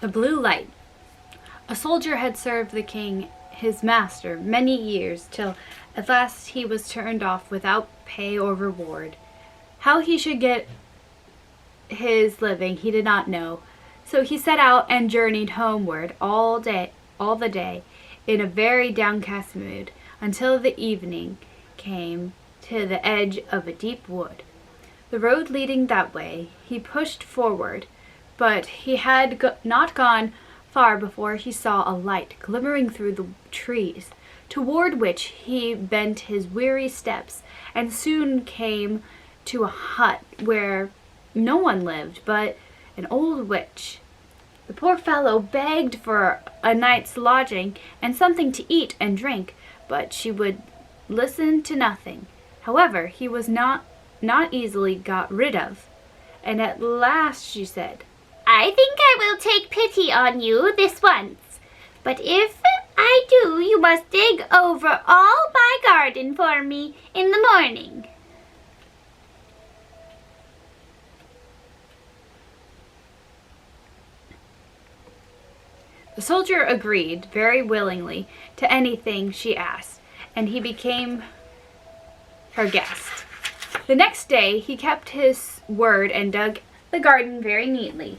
The Blue Light. A soldier had served the king, his master, many years, till at last he was turned off without pay or reward. How he should get his living he did not know, so he set out and journeyed homeward all the day, in a very downcast mood, until the evening came to the edge of a deep wood. The road leading that way, he pushed forward, but he had not gone far before he saw a light glimmering through the trees, toward which he bent his weary steps, and soon came to a hut where no one lived but an old witch. The poor fellow begged for a night's lodging and something to eat and drink, but she would listen to nothing. However, he was not easily got rid of, and at last she said, "I think I will take pity on you this once, but if I do, you must dig over all my garden for me in the morning." The soldier agreed very willingly to anything she asked, and he became her guest. The next day he kept his word and dug the garden very neatly.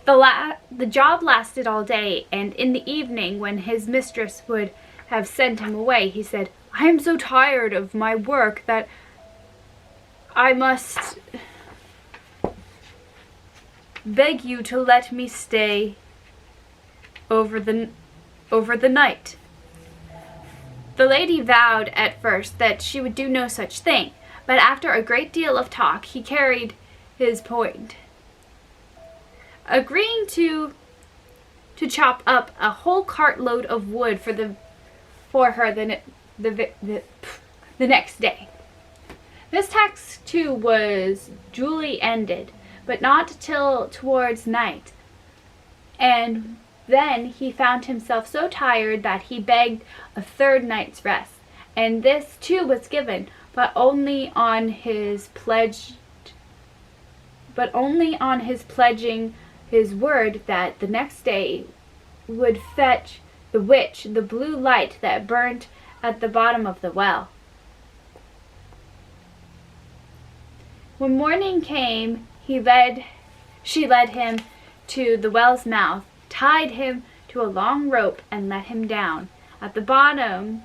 The job lasted all day, and in the evening, when his mistress would have sent him away, he said, "I am so tired of my work that I must beg you to let me stay over the night." The lady vowed at first that she would do no such thing, but after a great deal of talk he carried his point, agreeing to chop up a whole cartload of wood for her the next day. This task too was duly ended, but not till towards night, and then he found himself so tired that he begged a third night's rest, and this too was given, but only on his pledging his word that the next day would fetch the witch the blue light that burnt at the bottom of the well. When morning came, she led him to the well's mouth, tied him to a long rope, and let him down. At the bottom,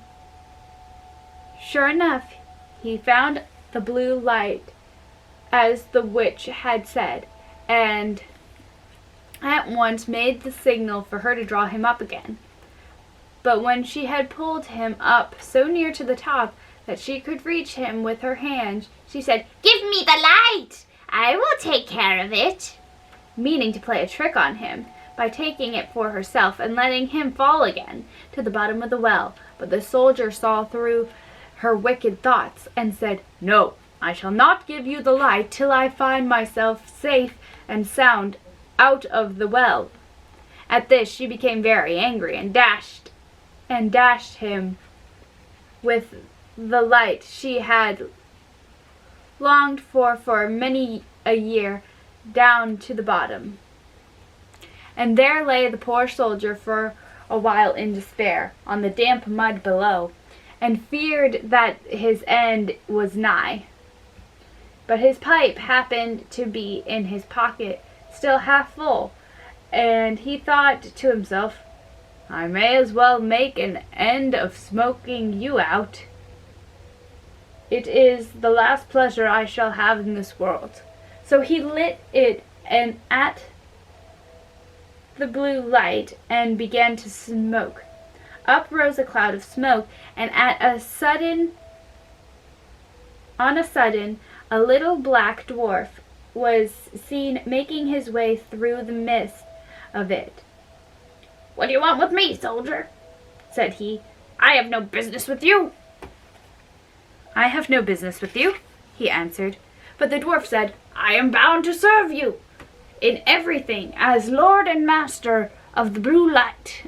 sure enough, he found the blue light, as the witch had said, and at once made the signal for her to draw him up again. But when she had pulled him up so near to the top that she could reach him with her hand, she said, "Give me the light! I will take care of it," meaning to play a trick on him by taking it for herself and letting him fall again to the bottom of the well. But the soldier saw through her wicked thoughts and said, "No, I shall not give you the light till I find myself safe and sound out of the well." At this she became very angry and dashed him with the light she had longed for many a year down to the bottom. And there lay the poor soldier for a while in despair on the damp mud below, and feared that his end was nigh. But his pipe happened to be in his pocket, still half full, and he thought to himself, "I may as well make an end of smoking you out. It is the last pleasure I shall have in this world." So he lit it and at the blue light and began to smoke. Up rose a cloud of smoke, and on a sudden, a little black dwarf was seen making his way through the mist of it. "What do you want with me, soldier?" said he. "I have no business with you." "I have no business with you," he answered. But the dwarf said, "I am bound to serve you in everything as lord and master of the blue light."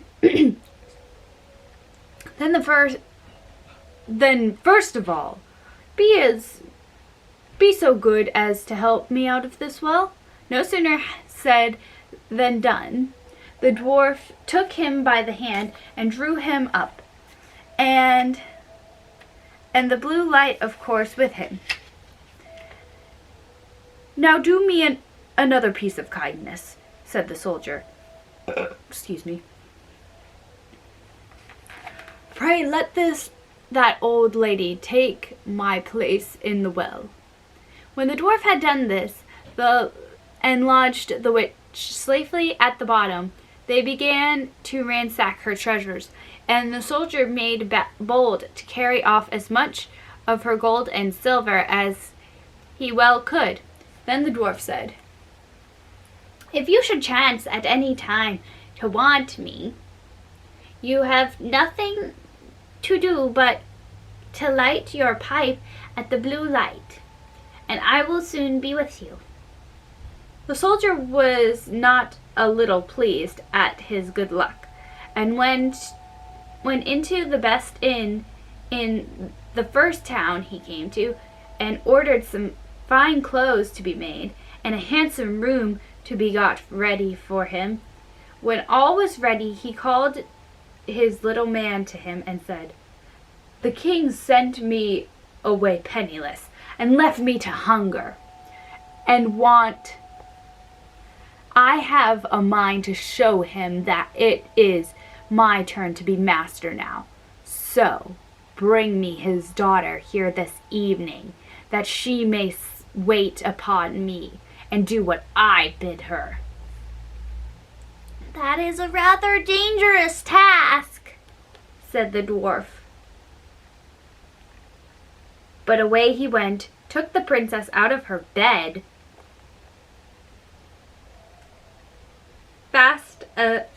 Then first of all, be so good as to help me out of this well." No sooner said than done. the dwarf took him by the hand and drew him up, and the blue light, of course, with him. "Now do me another piece of kindness," said the soldier. Excuse me. "Pray let that old lady take my place in the well." When the dwarf had done this, and lodged the witch safely at the bottom, they began to ransack her treasures, and the soldier made bold to carry off as much of her gold and silver as he well could. Then the dwarf said, "If you should chance at any time to want me, you have nothing to do but to light your pipe at the blue light, and I will soon be with you." The soldier was not a little pleased at his good luck, and went into the best inn in the first town he came to, and ordered some fine clothes to be made, and a handsome room to be got ready for him. When all was ready, he called his little man to him and said, "The king sent me away penniless, and left me to hunger and want. I have a mind to show him that it is my turn to be master now. So bring me his daughter here this evening, that she may wait upon me and do what I bid her." "That is a rather dangerous task," said the dwarf. But away he went, took the princess out of her bed, fast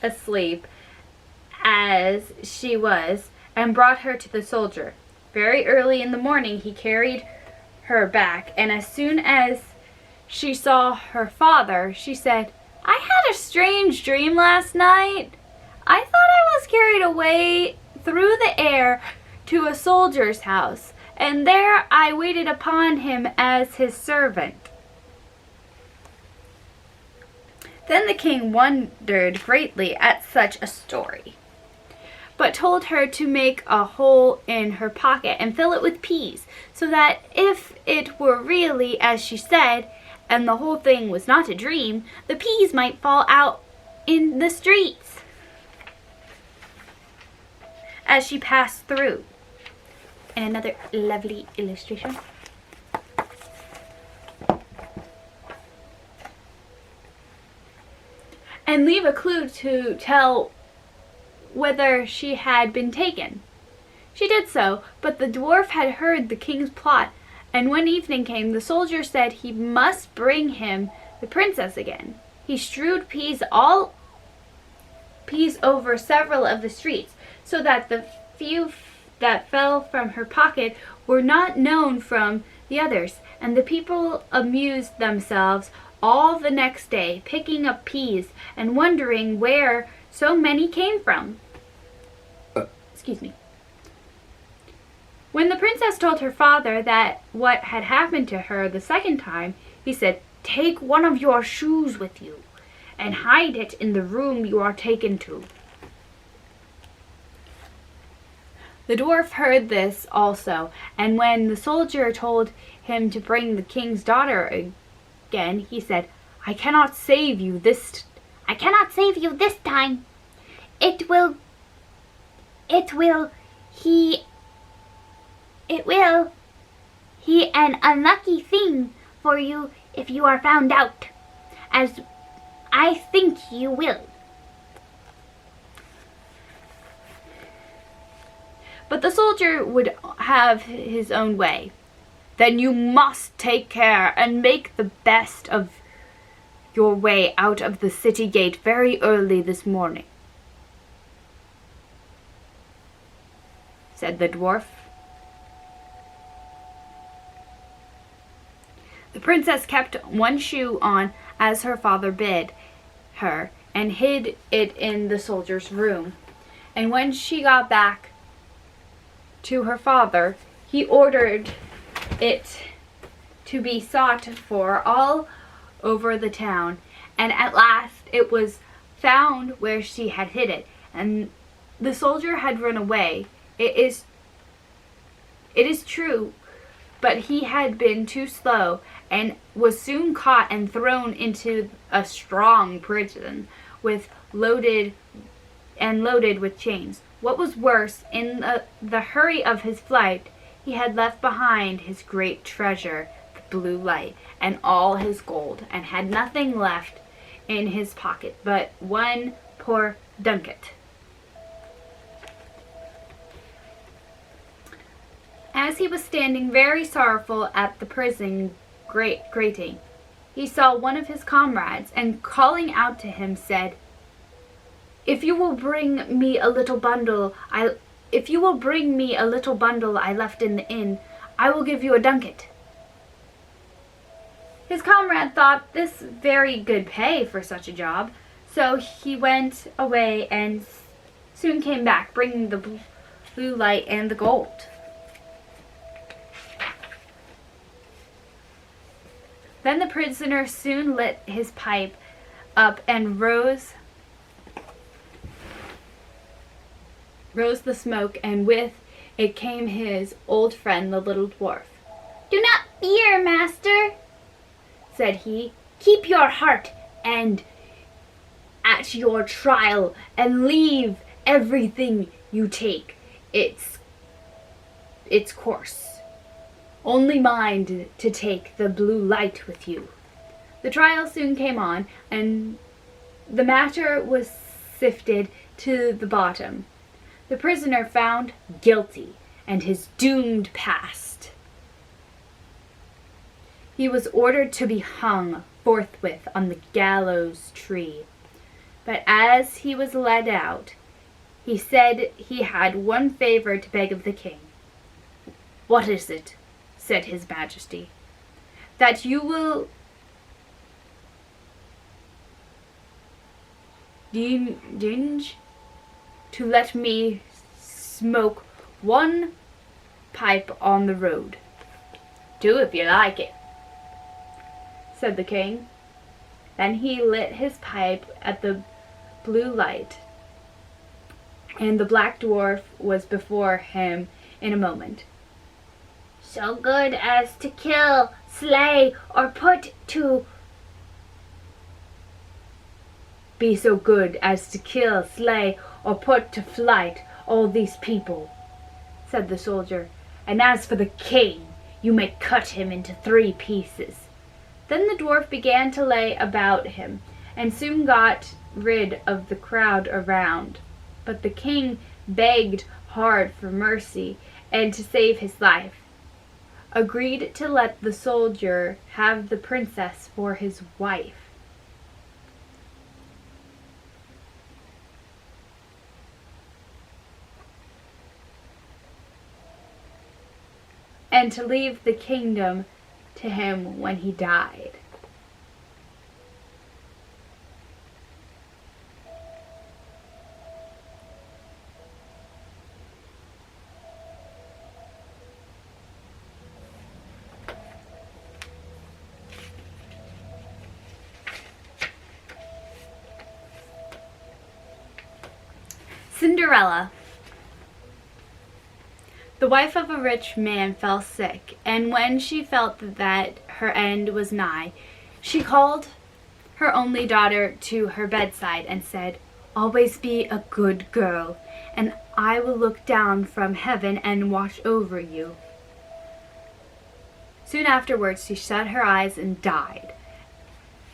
asleep as she was, and brought her to the soldier. Very early in the morning he carried her back, and as soon as she saw her father, she said, "I had a strange dream last night. I thought I was carried away through the air to a soldier's house, and there I waited upon him as his servant." Then the king wondered greatly at such a story, but told her to make a hole in her pocket and fill it with peas, so that if it were really as she said, and the whole thing was not a dream, the peas might fall out in the streets as she passed through. And another lovely illustration. And leave a clue to tell whether she had been taken. She did so, but the dwarf had heard the king's plot, and when evening came, the soldier said he must bring him the princess again. He strewed peas over several of the streets, so that the few that fell from her pocket were not known from the others, and the people amused themselves all the next day, picking up peas and wondering where so many came from. Excuse me. When the princess told her father that what had happened to her the second time, he said, "Take one of your shoes with you and hide it in the room you are taken to." The dwarf heard this also, and when the soldier told him to bring the king's daughter again, he said, I cannot save you this time. It will, he an unlucky thing for you if you are found out, as I think you will." But the soldier would have his own way. "Then you must take care and make the best of your way out of the city gate very early this morning," said the dwarf. The princess kept one shoe on as her father bid her, and hid it in the soldier's room. And when she got back to her father, he ordered it to be sought for all over the town, and at last it was found where she had hid it, and the soldier had run away. It is true, but he had been too slow and was soon caught and thrown into a strong prison loaded with chains. What was worse, in the hurry of his flight, he had left behind his great treasure, the blue light, and all his gold, and had nothing left in his pocket but one poor ducat. As he was standing very sorrowful at the prison grating, he saw one of his comrades, and calling out to him, said, If you will bring me a little bundle I left in the inn, I will give you a ducat. His comrade thought this very good pay for such a job, so he went away and soon came back, bringing the blue light and the gold. Then the prisoner soon lit his pipe up and rose the smoke, and with it came his old friend, the little dwarf. Do not fear, master, said he. Keep your heart and at your trial, and leave everything you take its course. Only mind to take the blue light with you. The trial soon came on, and the matter was sifted to the bottom. The prisoner found guilty, and his doomed past. He was ordered to be hung forthwith on the gallows tree. But as he was led out, he said he had one favor to beg of the king. What is it? Said his majesty. That you will deign to let me smoke one pipe on the road. Do if you like it, said the king. Then he lit his pipe at the blue light, and the black dwarf was before him in a moment. So good as to kill, slay, or put to... Be so good as to kill, slay, or put to flight all these people, said the soldier. And as for the king, you may cut him into 3 pieces. Then the dwarf began to lay about him, and soon got rid of the crowd around. But the king begged hard for mercy, and to save his life, agreed to let the soldier have the princess for his wife. And to leave the kingdom to him when he died. Cinderella. The wife of a rich man fell sick, and when she felt that her end was nigh, she called her only daughter to her bedside and said, Always be a good girl, and I will look down from heaven and watch over you. Soon afterwards she shut her eyes and died,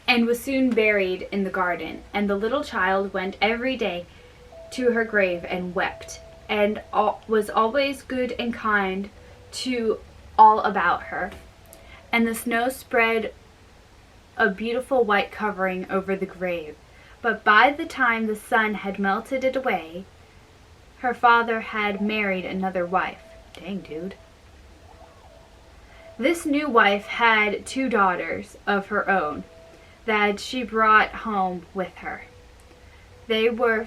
and was soon buried in the garden, and the little child went every day to her grave and wept, and was always good and kind to all about her. And the snow spread a beautiful white covering over the grave. But by the time the sun had melted it away, her father had married another wife. Dang, dude. This new wife had 2 daughters of her own that she brought home with her. They were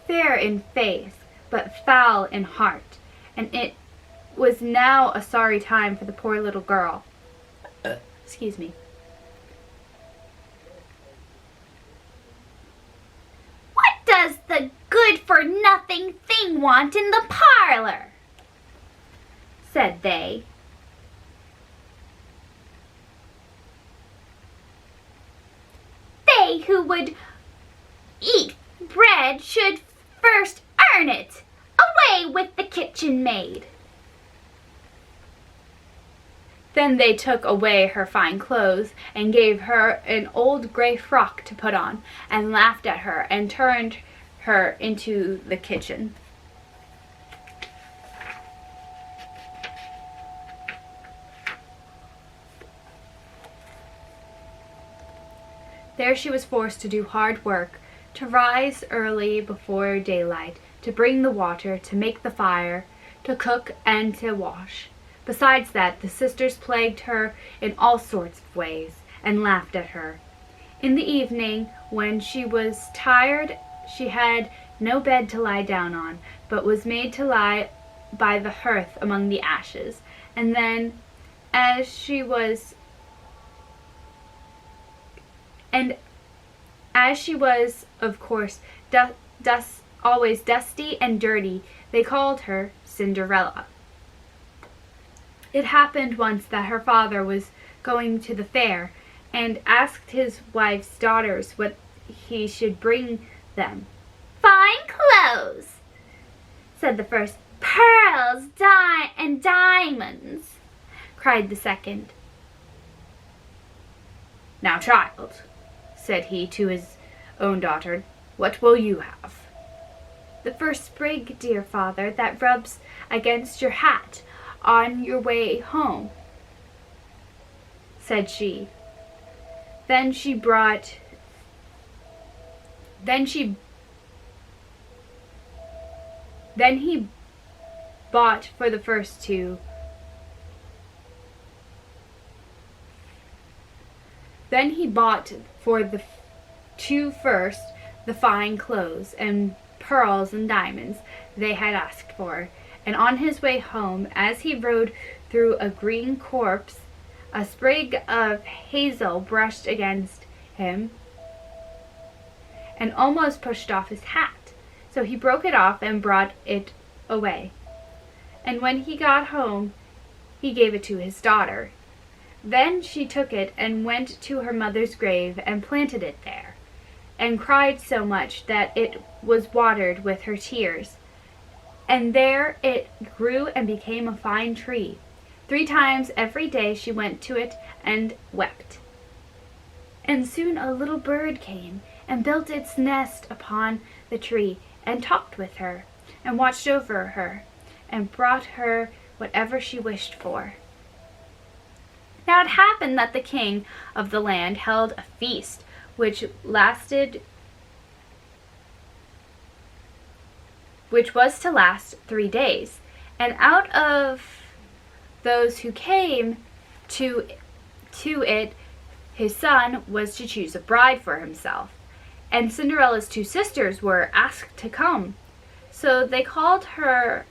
fair in face, but foul in heart, and it was now a sorry time for the poor little girl. good-for-nothing thing want in the parlor?" said they. "They who would eat bread should first earn it. Away with the kitchen maid." Then they took away her fine clothes and gave her an old gray frock to put on, and laughed at her and turned her into the kitchen. There she was forced to do hard work, to rise early before daylight, to bring the water, to make the fire, to cook and to wash. Besides that, the sisters plagued her in all sorts of ways, and laughed at her. In the evening, when she was tired, she had no bed to lie down on, but was made to lie by the hearth among the ashes. And then, as she was of course always dusty and dirty, they called her Cinderella. It happened once that her father was going to the fair, and asked his wife's daughters what he should bring them. "Fine clothes," said the first. "Pearls, and diamonds," cried the second. "Now, child," said he to his own daughter, "what will you have?" "The first sprig, dear father, that rubs against your hat on your way home," said she. Then he bought for the first two. Then he bought for the two first the fine clothes and pearls and diamonds they had asked for, and on his way home, as he rode through a green copse, a sprig of hazel brushed against him and almost pushed off his hat. So he broke it off and brought it away. And when he got home, he gave it to his daughter. Then she took it and went to her mother's grave and planted it there, and cried so much that it was watered with her tears. And there it grew and became a fine tree. 3 times every day she went to it and wept. And soon a little bird came and built its nest upon the tree, and talked with her, and watched over her, and brought her whatever she wished for. Now it happened that the king of the land held a feast which was to last 3 days. And out of those who came to it, his son was to choose a bride for himself. And Cinderella's 2 sisters were asked to come. So they called her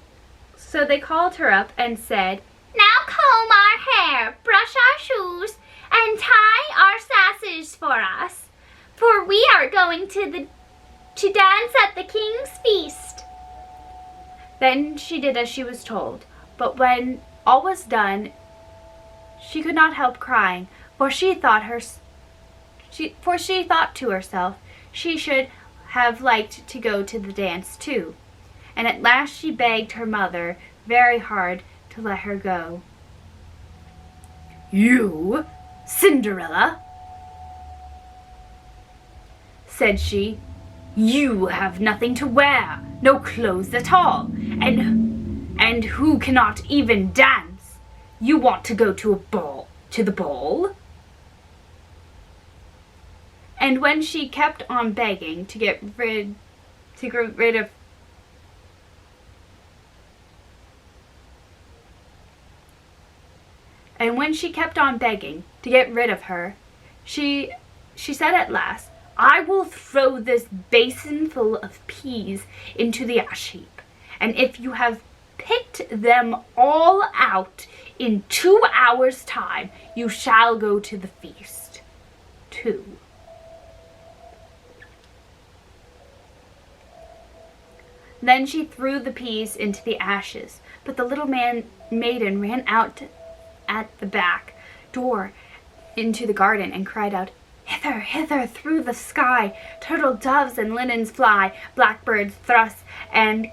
up and said, "Now comb our hair, brush our shoes, and tie our sashes for us, for we are going to dance at the king's feast." Then she did as she was told, but when all was done, she could not help crying, for she thought to herself she should have liked to go to the dance too. And at last she begged her mother very hard to let her go. "You, Cinderella," said she, "you have nothing to wear, no clothes at all, and who cannot even dance. You want to go to the ball?" And when she kept on begging to get rid of her, she said at last, "I will throw this basin full of peas into the ash heap, and if you have picked them all out in 2 hours' time, you shall go to the feast too." Then she threw the peas into the ashes, but the little maiden ran out at the back door into the garden and cried out, "Hither, hither, through the sky, turtle doves and linens fly, blackbirds thrush and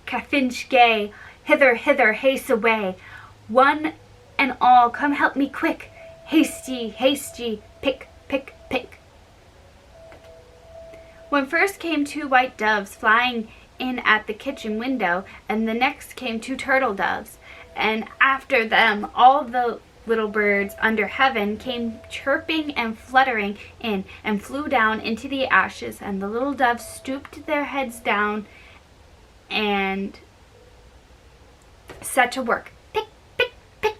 chaffinch gay, hither, hither, haste away, one and all come help me quick, haste ye, pick, pick, pick." When first came 2 white doves flying in at the kitchen window, and the next came 2 turtle doves, and after them all the little birds under heaven came chirping and fluttering in and flew down into the ashes, and the little doves stooped their heads down and set to work, pick, pick, pick.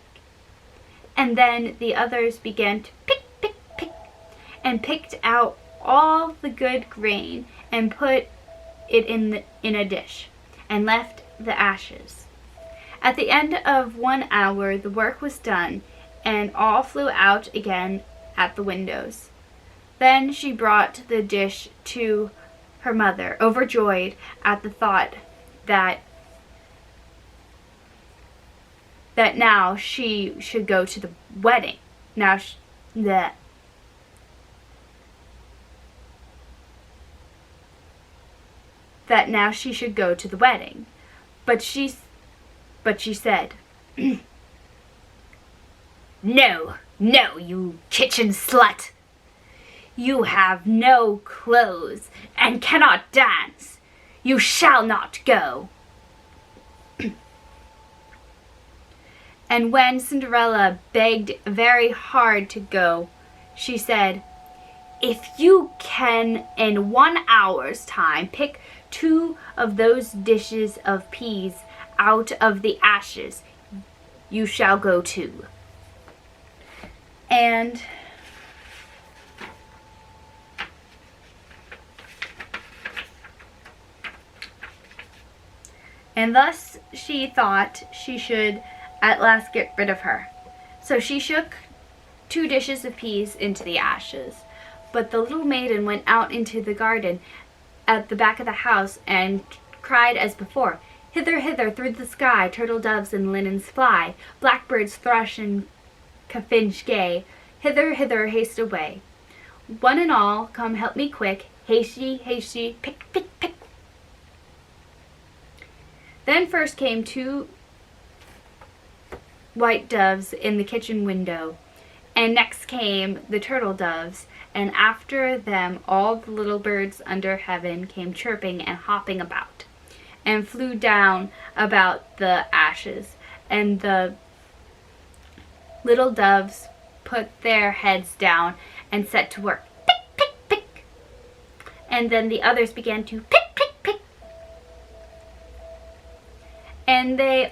And then the others began to pick, pick, pick, and picked out all the good grain and put it in a dish and left the ashes. At the end of 1 hour the work was done, and all flew out again at the windows. Then she brought the dish to her mother, overjoyed at the thought that now she should go to the wedding. That now she should go to the wedding. But she said, "No, no, you kitchen slut. You have no clothes and cannot dance. You shall not go." And when Cinderella begged very hard to go, she said, "If you can in 1 hour's time pick 2 of those dishes of peas out of the ashes, you shall go too." And thus she thought she should at last get rid of her. So she shook 2 dishes of peas into the ashes. But the little maiden went out into the garden at the back of the house and cried as before, "Hither, hither, through the sky, turtle doves and linens fly, blackbirds thrush and chaffinch gay, hither, hither, haste away, one and all come help me quick, haste ye, pick, pick, pick." Then first came 2 white doves in the kitchen window, and next came the turtle doves, and after them all the little birds under heaven came chirping and hopping about, and flew down about the ashes, and the little doves put their heads down and set to work, pick, pick, pick. And then the others began to pick, pick, pick. And they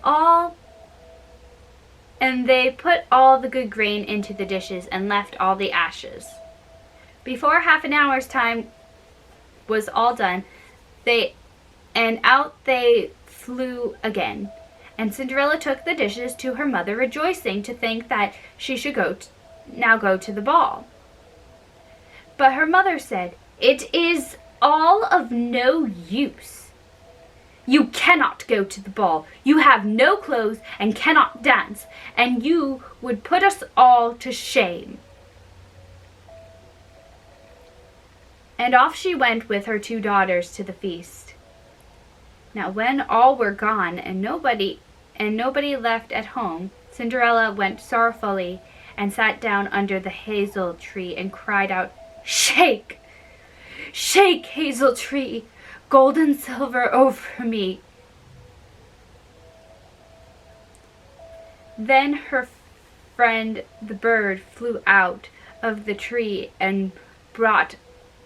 put all the good grain into the dishes and left all the ashes. Before half an hour's time was all done, out they flew again. And Cinderella took the dishes to her mother, rejoicing to think that she should now go to the ball. But her mother said, "It is all of no use. You cannot go to the ball. You have no clothes and cannot dance, and you would put us all to shame." And off she went with her 2 daughters to the feast. Now when all were gone and nobody left at home, Cinderella went sorrowfully and sat down under the hazel tree and cried out, "Shake! Shake, hazel tree, gold and silver over me." Then her friend the bird flew out of the tree and brought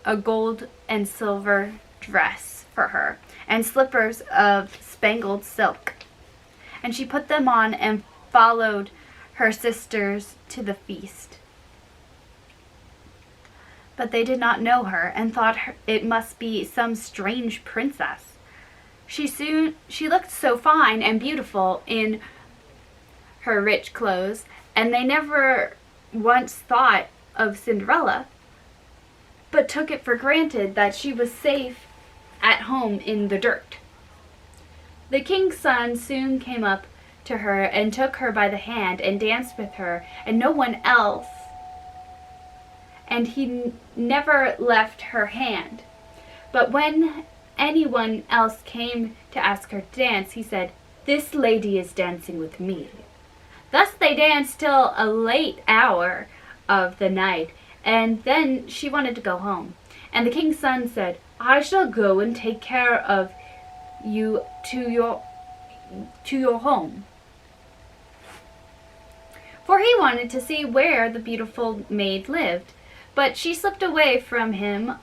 a gold and silver dress for her and slippers of spangled silk. And she put them on and followed her sisters to the feast. But they did not know her and thought it must be some strange princess. She looked so fine and beautiful in her rich clothes, and they never once thought of Cinderella, but took it for granted that she was safe at home in the dirt. The king's son soon came up to her and took her by the hand and danced with her and no one else, and he never left her hand. But when anyone else came to ask her to dance, he said, "This lady is dancing with me." Thus they danced till a late hour of the night, and then she wanted to go home. And the king's son said, "I shall go and take care of you to your home." For he wanted to see where the beautiful maid lived. But she slipped away from him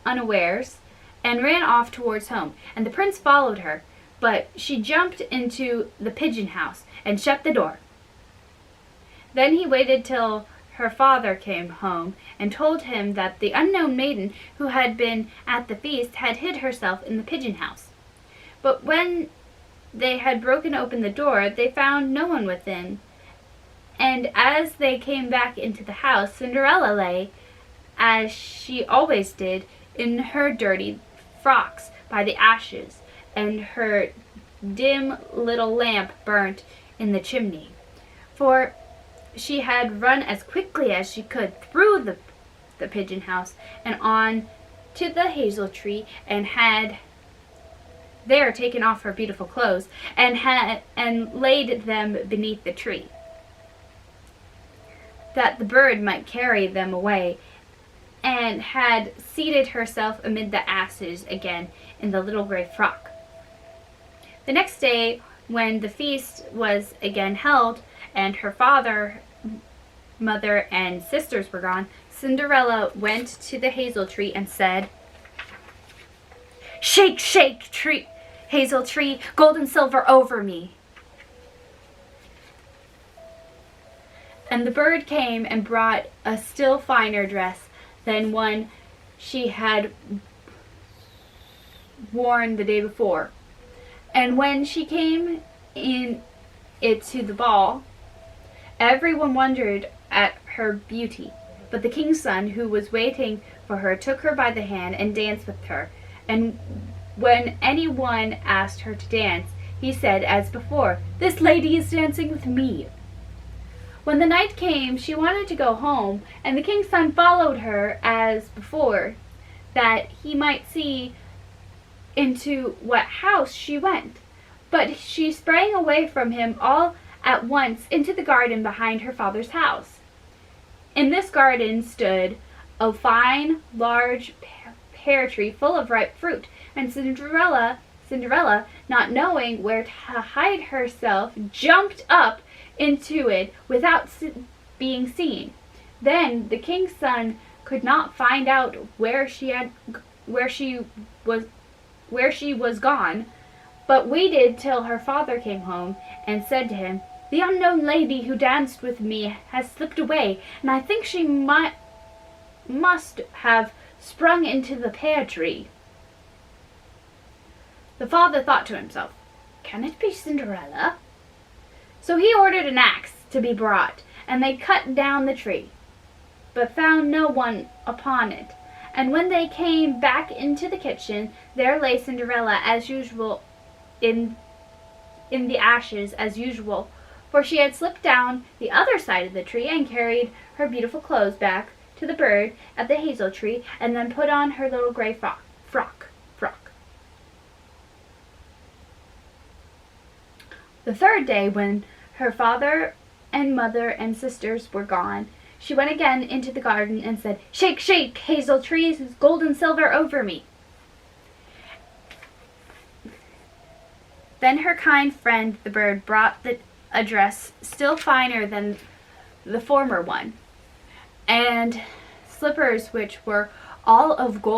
unawares and ran off towards home, and the prince followed her, but she jumped into the pigeon house and shut the door. Then he waited till her father came home and told him that the unknown maiden who had been at the feast had hid herself in the pigeon house. But when they had broken open the door, they found no one within, and as they came back into the house, Cinderella lay, as she always did, in her dirty frocks by the ashes, and her dim little lamp burnt in the chimney. For she had run as quickly as she could through the pigeon house and on to the hazel tree, and had there taken off her beautiful clothes and laid them beneath the tree, that the bird might carry them away, and had seated herself amid the ashes again in the little gray frock. The next day, when the feast was again held, and her father, mother, and sisters were gone, Cinderella went to the hazel tree and said, "Shake, shake, tree, hazel tree, gold and silver over me." And the bird came and brought a still finer dress than one she had worn the day before. And when she came in it to the ball, everyone wondered at her beauty. But the king's son, who was waiting for her, took her by the hand and danced with her. And when anyone asked her to dance, he said as before, "This lady is dancing with me." When the night came, she wanted to go home, and the king's son followed her as before, that he might see into what house she went. But she sprang away from him all at once into the garden behind her father's house. In this garden stood a fine, large pear tree full of ripe fruit, and Cinderella, not knowing where to hide herself, jumped up into it without being seen. Then the king's son could not find out where she was gone, but waited till her father came home and said to him, "The unknown lady who danced with me has slipped away, and I think she must have sprung into the pear tree." The father thought to himself, "Can it be Cinderella?" So he ordered an axe to be brought, and they cut down the tree, but found no one upon it. And when they came back into the kitchen, there lay Cinderella as usual in the ashes as usual, for she had slipped down the other side of the tree and carried her beautiful clothes back to the bird at the hazel tree, and then put on her little gray frock. The third day, when her father and mother and sisters were gone, she went again into the garden and said, "Shake, shake, hazel trees, gold and silver over me." Then her kind friend the bird brought a dress still finer than the former one, and slippers which were all of gold